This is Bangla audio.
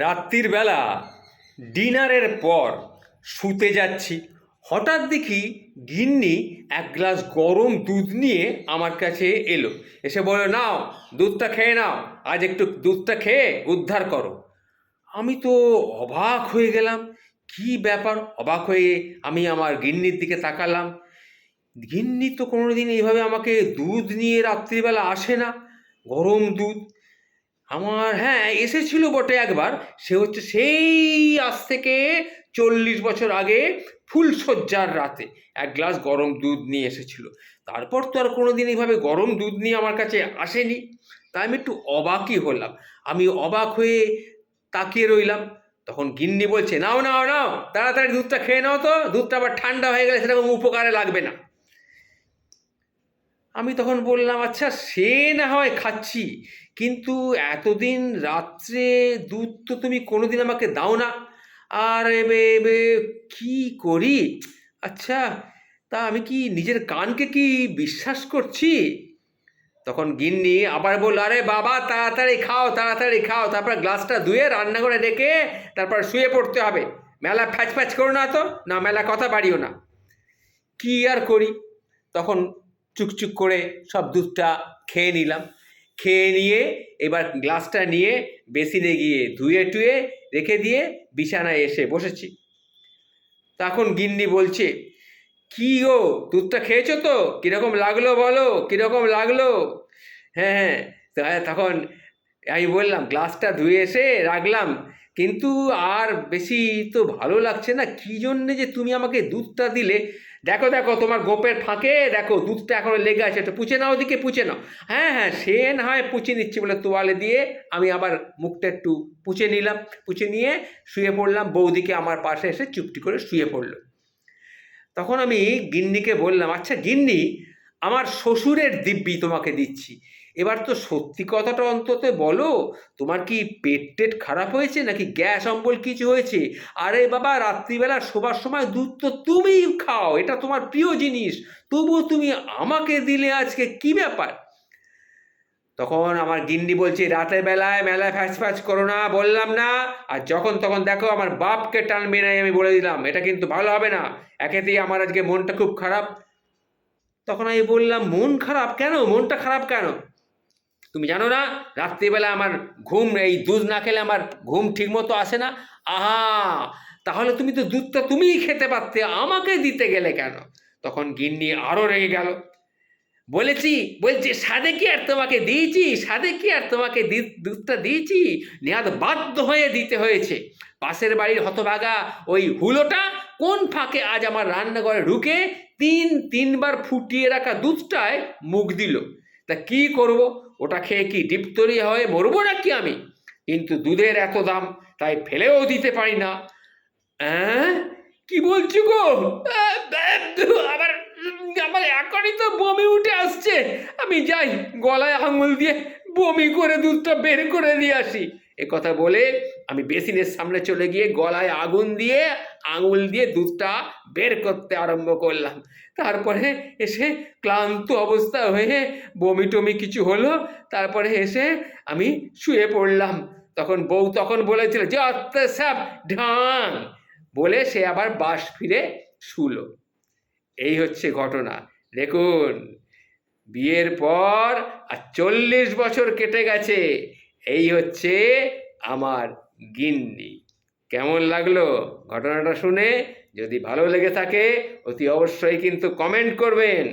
রাত্রির বেলা ডিনারের পর শুতে যাচ্ছি, হঠাৎ দেখি গিন্নি এক গ্লাস গরম দুধ নিয়ে আমার কাছে এলো। এসে বলল, নাও দুধটা খেয়ে নাও, আজ একটু দুধটা খেয়ে উদ্ধার করো। আমি তো অবাক হয়ে গেলাম, কি ব্যাপার? অবাক হয়ে আমি আমার গিন্নির দিকে তাকালাম। গিন্নি তো কোনোদিন এইভাবে আমাকে দুধ নিয়ে রাত্রিবেলা আসে না, গরম দুধ। আমার, হ্যাঁ, এসেছিল বটে একবার। সে হচ্ছে সেই আজ থেকে 40 বছর আগে ফুলশয্যার রাতে এক গ্লাস গরম দুধ নিয়ে এসেছিল। তারপর তো আর কোনোদিন এইভাবে গরম দুধ নিয়ে আমার কাছে আসেনি। তাই আমি একটু অবাকই হলাম। আমি অবাক হয়ে তাকিয়ে রইলাম। তখন গিন্নি বলছে, নাও নাও নাও, তাড়াতাড়ি দুধটা খেয়ে নাও, তো দুধটা আবার ঠান্ডা হয়ে গেলে সেরকম উপকারে লাগবে না। আমি তখন বললাম, আচ্ছা সে না হয় খাচ্ছি, কিন্তু এতদিন রাত্রে দুধ তো তুমি কোনোদিন আমাকে দাও না। আর এবে এবে কি করি? আচ্ছা, তা আমি কি নিজের কানকে কি বিশ্বাস করছি? তখন গিন্নি আবার বলল, আরে বাবা, তাড়াতাড়ি খাও, তাড়াতাড়ি খাও, তারপর গ্লাসটা ধুয়ে রান্নাঘরে রেখে তারপর শুয়ে পড়তে হবে। মেলা ফ্যাচ ফ্যাচ করো না তো, না মেলা কথা বাড়িও না। কি আর করি? তখন চুকচুক করে সব দুধটা খেয়ে নিলাম। খেয়ে নিয়ে এবার গ্লাসটা নিয়ে বেসিনে গিয়ে ধুয়ে টুয়ে রেখে দিয়ে বিছানায় এসে বসেছি। তখন গিন্নি বলছে, কি গো, দুধটা খেয়েছো তো? কীরকম লাগলো বলো, কীরকম লাগলো? হ্যাঁ, হ্যাঁ, তখন আমি বললাম, গ্লাসটা ধুয়ে এসে রাখলাম, কিন্তু আর বেশি তো ভালো লাগছে না। কী জন্যে যে তুমি আমাকে দুধটা দিলে? দেখো দেখো, তোমার গোপের ফাঁকে দেখো দুধটা এখনো লেগে আছে, একটু পুছে নাও, ওদিকে পুছে নাও। হ্যাঁ হ্যাঁ, সে না হয় পুছে নিচ্ছি বলে তোয়ালে দিয়ে আমি আবার মুখটা একটু পুছে নিলাম। পুছে নিয়ে শুয়ে পড়লাম। বৌদিকে আমার পাশে এসে চুপটি করে শুয়ে পড়লো। তখন আমি গিন্নিকে বললাম, আচ্ছা গিন্নি, আমার শ্বশুরের দিব্যি তোমাকে দিচ্ছি, এবার তো সত্যি কথাটা অন্তত বলো, তোমার কি পেট টেট খারাপ হয়েছে নাকি গ্যাস অম্বল কিছু হয়েছে? আরে বাবা, রাত্রিবেলা শোবার সময় দুধ তো তুমিই খাও, এটা তোমার প্রিয় জিনিস, তবুও তুমি আমাকে দিলে আজকে, কি ব্যাপার? তখন আমার গিন্নি বলছে, রাতের বেলায় মেলায় ফ্যাচ ফ্যাচ করো না, বললাম না? আর যখন তখন দেখো আমার বাপকে টানবে নাই, আমি বলে দিলাম, এটা কিন্তু ভালো হবে না। একেতেই আমার আজকে মনটা খুব খারাপ। তখন আমি বললাম, মন খারাপ কেন? মনটা খারাপ কেন? তুমি জানো না, রাত্রিবেলা আমার ঘুম, এই দুধ না খেলে আমার ঘুম ঠিক মতো আসে না। আহা, তাহলে তুমি তো দুধটা তুমিই খেতে পারতে, আমাকে দিতে গেলে কেন? তখন গিন্নি আরো রেগে গেল। বলছে, সাধে কি আর তোমাকে দিয়েছি, সাধে কি আর তোমাকে দুধটা দিয়েছি, নেহাত বাধ্য হয়ে দিতে হয়েছে। পাশের বাড়ির হতভাগা ওই হুলোটা কোন ফাঁকে আজ আমার রান্নাঘরে ঢুকে তিনবার ফুটিয়ে রাখা দুধটায় মুখ দিল। তা কি করব? ওটা খেয়ে কি ডিপথেরিয়া হয়ে মরবো নাকি আমি? কিন্তু দুধের এত দাম, তাই ফেলেও দিতে পারি না। হ্যাঁ, কি বলছো গো? আবার আমার এখনই তো বমি উঠে আসছে। আমি যাই, গলায় আঙুল দিয়ে বমি করে দুধটা বের করে দিয়ে আসি। এ কথা বলে আমি বেসিনের সামনে চলে গিয়ে গলায় আগুন দিয়ে আঙুল দিয়ে দুধটা বের করতে আরম্ভ করলাম। তারপরে এসে ক্লান্ত অবস্থা হয়ে বমি টমি কিছু হলো, তারপরে এসে আমি শুয়ে পড়লাম। তখন বউ তখন বলেছিল, যত সব ঢং, বলে সে আবার বাস ফিরে শুলো। এই হচ্ছে ঘটনা। দেখুন, বিয়ের পর আর 40 বছর কেটে গেছে। এই হচ্ছে আমার গিন্নি। কেমন লাগলো ঘটনাটা শুনে? যদি ভালো লেগে থাকে অতি অবশ্যই কিন্তু কমেন্ট করবেন।